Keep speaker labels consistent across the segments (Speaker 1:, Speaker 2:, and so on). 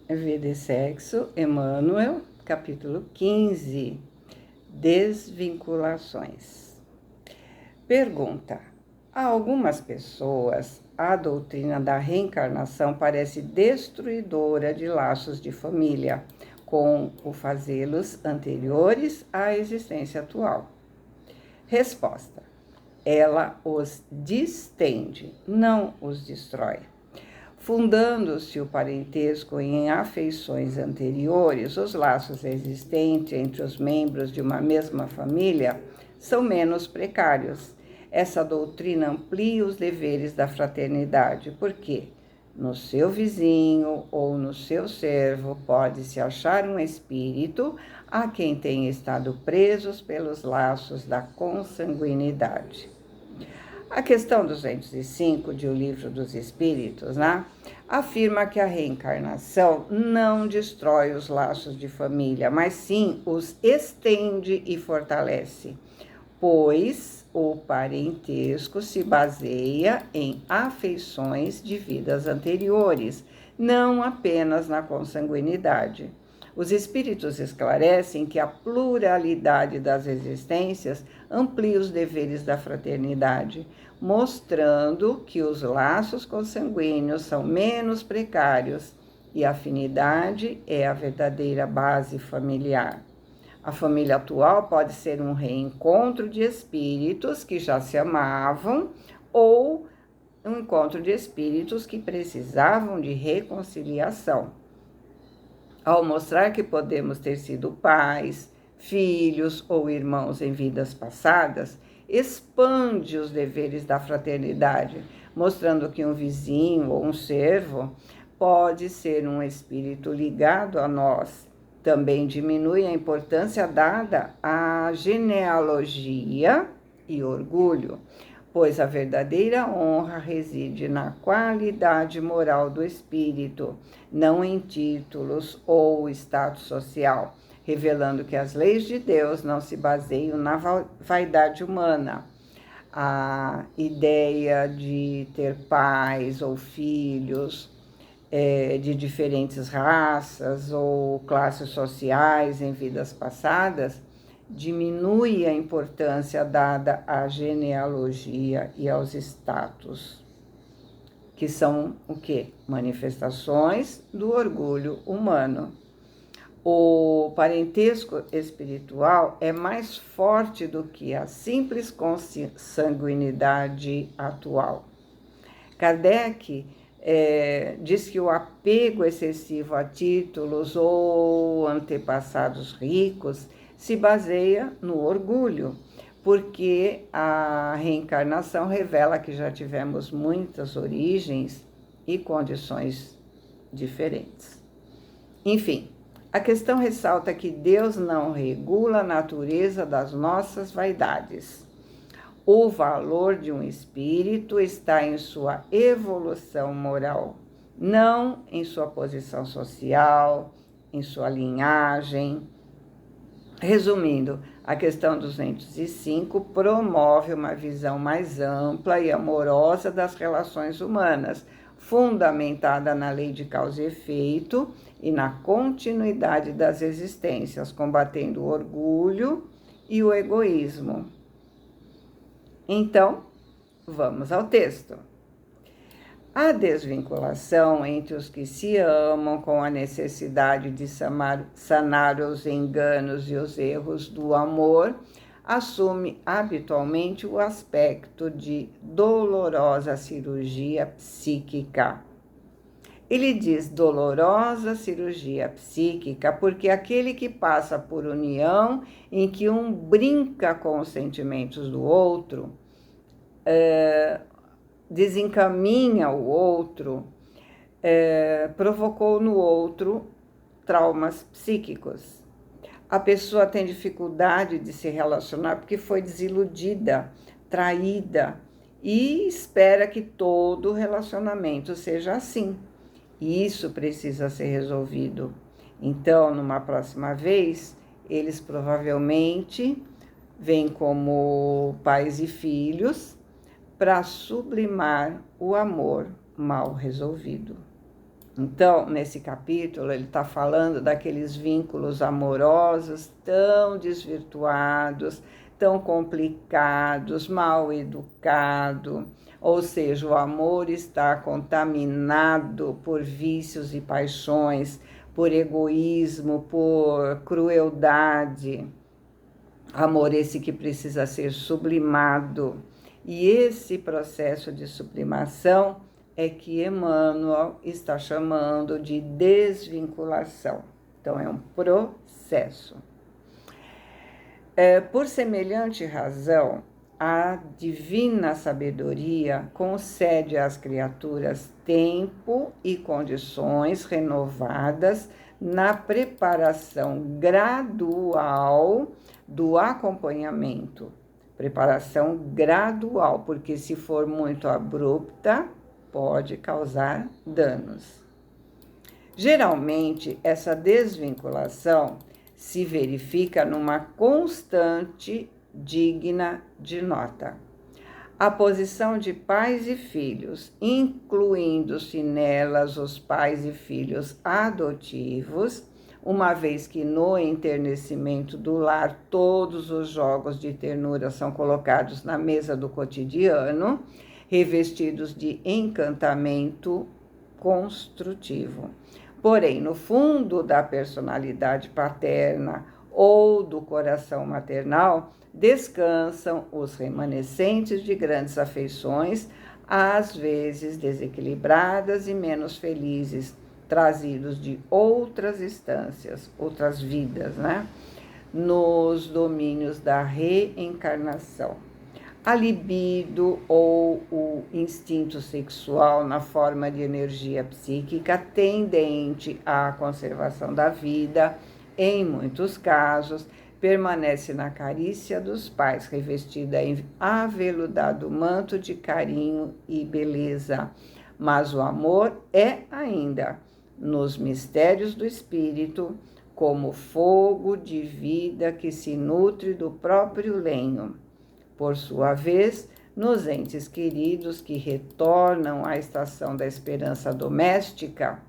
Speaker 1: Vida e Sexo, Emmanuel, capítulo 15, Desvinculações. Pergunta: a algumas pessoas, a doutrina da reencarnação parece destruidora de laços de família, com o fazê-los anteriores à existência atual. Resposta: ela os distende, não os destrói. Fundando-se o parentesco em afeições anteriores, os laços existentes entre os membros de uma mesma família são menos precários. Essa doutrina amplia os deveres da fraternidade, porque no seu vizinho ou no seu servo pode-se achar um espírito a quem tem estado presos pelos laços da consanguinidade. A questão 205 de O Livro dos Espíritos, afirma que a reencarnação não destrói os laços de família, mas sim os estende e fortalece, pois o parentesco se baseia em afeições de vidas anteriores, não apenas na consanguinidade. Os espíritos esclarecem que a pluralidade das existências amplia os deveres da fraternidade, mostrando que os laços consanguíneos são menos precários e a afinidade é a verdadeira base familiar. A família atual pode ser um reencontro de espíritos que já se amavam ou um encontro de espíritos que precisavam de reconciliação. Ao mostrar que podemos ter sido pais, filhos ou irmãos em vidas passadas, expande os deveres da fraternidade, mostrando que um vizinho ou um servo pode ser um espírito ligado a nós. Também diminui a importância dada à genealogia e orgulho, pois a verdadeira honra reside na qualidade moral do espírito, não em títulos ou status social, revelando que as leis de Deus não se baseiam na vaidade humana. A ideia de ter pais ou filhos de diferentes raças ou classes sociais em vidas passadas diminui a importância dada à genealogia e aos status, que são o quê? Manifestações do orgulho humano. O parentesco espiritual é mais forte do que a simples consanguinidade atual. Kardec diz que o apego excessivo a títulos ou antepassados ricos se baseia no orgulho, porque a reencarnação revela que já tivemos muitas origens e condições diferentes. Enfim, a questão ressalta que Deus não regula a natureza das nossas vaidades. O valor de um espírito está em sua evolução moral, não em sua posição social, em sua linhagem. Resumindo, a questão 205 promove uma visão mais ampla e amorosa das relações humanas, fundamentada na lei de causa e efeito e na continuidade das existências, combatendo o orgulho e o egoísmo. Então, vamos ao texto. A desvinculação entre os que se amam com a necessidade de sanar os enganos e os erros do amor assume habitualmente o aspecto de dolorosa cirurgia psíquica. Ele diz dolorosa cirurgia psíquica porque aquele que passa por união em que um brinca com os sentimentos do outro, desencaminha o outro, provocou no outro traumas psíquicos. A pessoa tem dificuldade de se relacionar porque foi desiludida, traída e espera que todo relacionamento seja assim. E isso precisa ser resolvido. Então, numa próxima vez, eles provavelmente vêm como pais e filhos para sublimar o amor mal resolvido. Então, nesse capítulo, ele está falando daqueles vínculos amorosos tão desvirtuados, tão complicados, mal educados, ou seja, o amor está contaminado por vícios e paixões, por egoísmo, por crueldade. Amor esse que precisa ser sublimado. E esse processo de sublimação é que Emmanuel está chamando de desvinculação. Então, é um processo. Por semelhante razão, a divina sabedoria concede às criaturas tempo e condições renovadas na preparação gradual do acompanhamento. Preparação gradual, porque se for muito abrupta, pode causar danos. Geralmente, essa desvinculação se verifica numa constante digna de nota. A posição de pais e filhos, incluindo-se nelas os pais e filhos adotivos, uma vez que no enternecimento do lar todos os jogos de ternura são colocados na mesa do cotidiano, revestidos de encantamento construtivo. Porém, no fundo da personalidade paterna ou do coração maternal, descansam os remanescentes de grandes afeições, às vezes desequilibradas e menos felizes, trazidos de outras instâncias, outras vidas, né? Nos domínios da reencarnação. A libido ou o instinto sexual na forma de energia psíquica tendente à conservação da vida, em muitos casos, permanece na carícia dos pais, revestida em aveludado manto de carinho e beleza. Mas o amor é ainda, nos mistérios do espírito, como fogo de vida que se nutre do próprio lenho. Por sua vez, nos entes queridos que retornam à estação da esperança doméstica,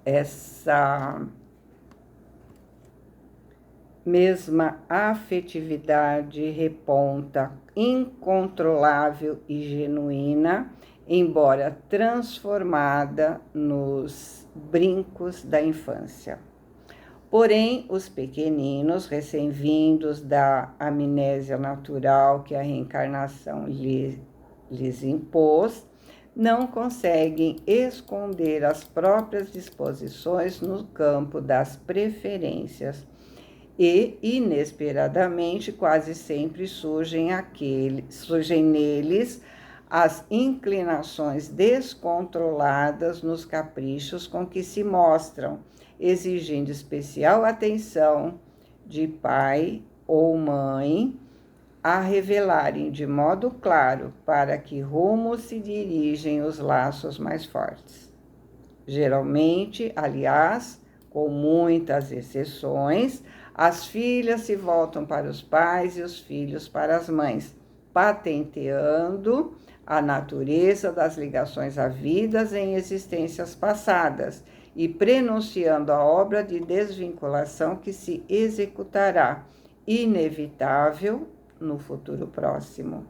Speaker 1: essa mesma afetividade reponta, incontrolável e genuína, embora transformada nos brincos da infância. Porém, os pequeninos, recém-vindos da amnésia natural que a reencarnação lhes impôs, não conseguem esconder as próprias disposições no campo das preferências e, inesperadamente, quase sempre surgem neles as inclinações descontroladas nos caprichos com que se mostram, exigindo especial atenção de pai ou mãe a revelarem de modo claro para que rumo se dirigem os laços mais fortes. Geralmente, aliás, com muitas exceções, as filhas se voltam para os pais e os filhos para as mães, patenteando a natureza das ligações havidas em existências passadas e prenunciando a obra de desvinculação que se executará, inevitável, no futuro próximo.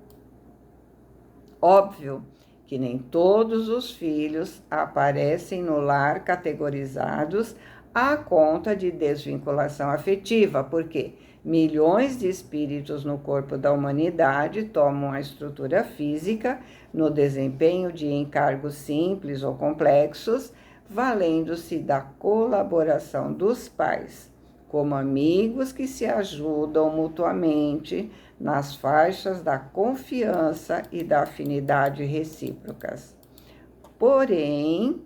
Speaker 1: Óbvio que nem todos os filhos aparecem no lar categorizados à conta de desvinculação afetiva, porque milhões de espíritos no corpo da humanidade tomam a estrutura física no desempenho de encargos simples ou complexos, valendo-se da colaboração dos pais, como amigos que se ajudam mutuamente nas faixas da confiança e da afinidade recíprocas. Porém,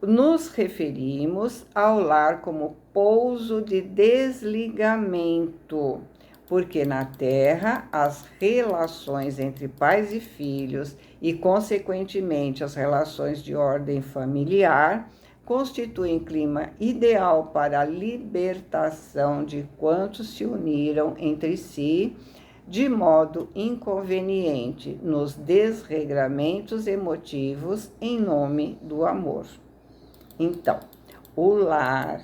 Speaker 1: nos referimos ao lar como pouso de desligamento, porque na Terra as relações entre pais e filhos e, consequentemente, as relações de ordem familiar constituem clima ideal para a libertação de quantos se uniram entre si de modo inconveniente nos desregramentos emotivos em nome do amor. Então, o lar,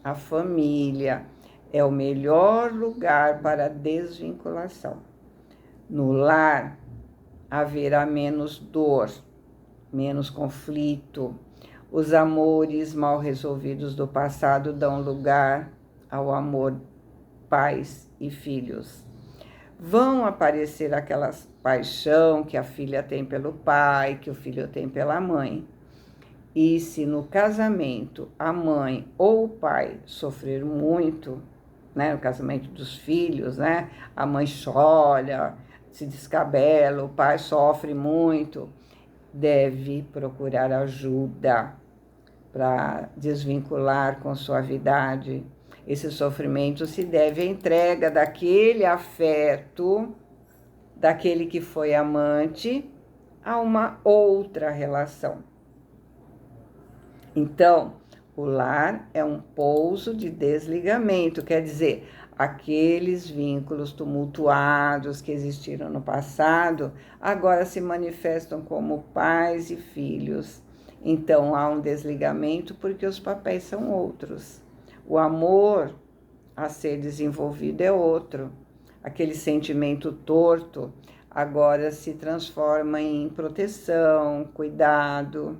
Speaker 1: a família, é o melhor lugar para a desvinculação. No lar, haverá menos dor, menos conflito. Os amores mal resolvidos do passado dão lugar ao amor pais e filhos. Vão aparecer aquela paixão que a filha tem pelo pai, que o filho tem pela mãe. E se no casamento a mãe ou o pai sofrer muito, né, no casamento dos filhos, né, a mãe chora, se descabela, o pai sofre muito, deve procurar ajuda para desvincular com suavidade. Esse sofrimento se deve à entrega daquele afeto, daquele que foi amante, a uma outra relação. Então, o lar é um pouso de desligamento, quer dizer, aqueles vínculos tumultuados que existiram no passado, agora se manifestam como pais e filhos. Então, há um desligamento porque os papéis são outros. O amor a ser desenvolvido é outro. Aquele sentimento torto agora se transforma em proteção, cuidado.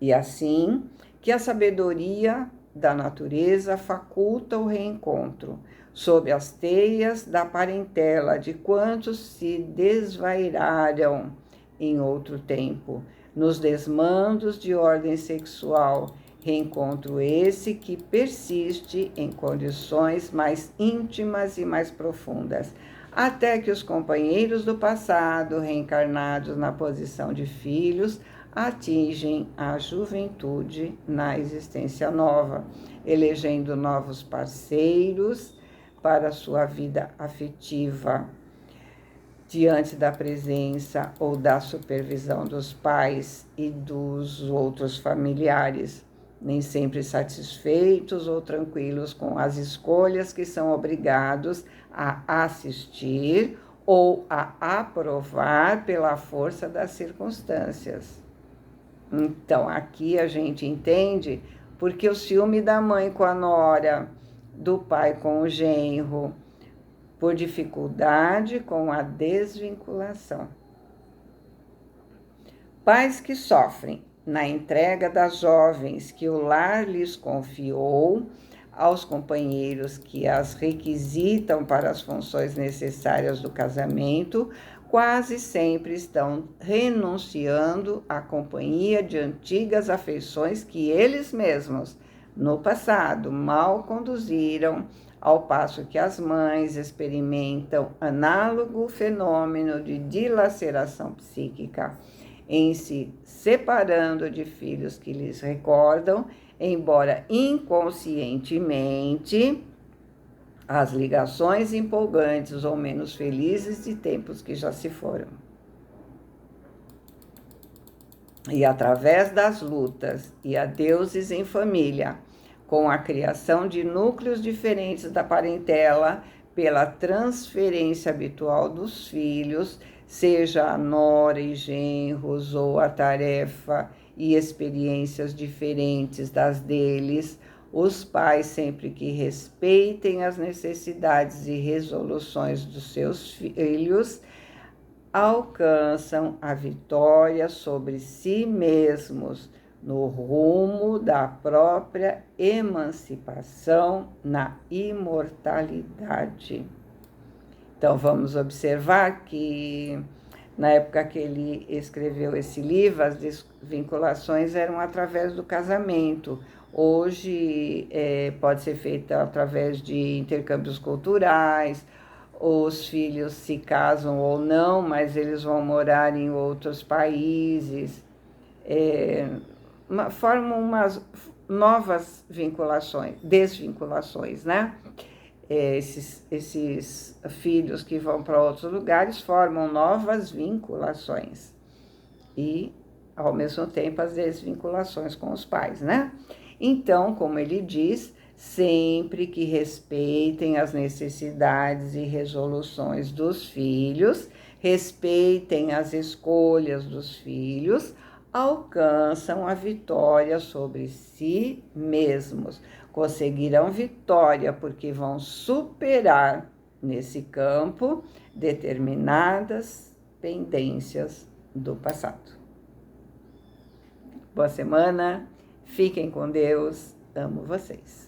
Speaker 1: E assim que a sabedoria da natureza faculta o reencontro, sob as teias da parentela de quantos se desvairaram em outro tempo, nos desmandos de ordem sexual, reencontro esse que persiste em condições mais íntimas e mais profundas, até que os companheiros do passado, reencarnados na posição de filhos, atingem a juventude na existência nova, elegendo novos parceiros para a sua vida afetiva, diante da presença ou da supervisão dos pais e dos outros familiares, nem sempre satisfeitos ou tranquilos com as escolhas que são obrigados a assistir ou a aprovar pela força das circunstâncias. Então, aqui a gente entende porque o ciúme da mãe com a nora, do pai com o genro, por dificuldade com a desvinculação. Pais que sofrem na entrega das jovens que o lar lhes confiou aos companheiros que as requisitam para as funções necessárias do casamento, quase sempre estão renunciando à companhia de antigas afeições que eles mesmos, no passado, mal conduziram, ao passo que as mães experimentam análogo fenômeno de dilaceração psíquica, em se separando de filhos que lhes recordam, embora inconscientemente, as ligações empolgantes ou menos felizes de tempos que já se foram. E através das lutas e adeuses em família, com a criação de núcleos diferentes da parentela, pela transferência habitual dos filhos, seja a nora e genros ou a tarefa e experiências diferentes das deles, os pais, sempre que respeitem as necessidades e resoluções dos seus filhos, alcançam a vitória sobre si mesmos no rumo da própria emancipação na imortalidade. Então, vamos observar que na época que ele escreveu esse livro, as desvinculações eram através do casamento. Hoje pode ser feita através de intercâmbios culturais, os filhos se casam ou não, mas eles vão morar em outros países, formam umas novas vinculações, desvinculações, né? Esses filhos que vão para outros lugares formam novas vinculações e, ao mesmo tempo, as desvinculações com os pais, né? Então, como ele diz, sempre que respeitem as necessidades e resoluções dos filhos, respeitem as escolhas dos filhos, alcançam a vitória sobre si mesmos. Conseguirão vitória porque vão superar nesse campo determinadas pendências do passado. Boa semana, fiquem com Deus, amo vocês.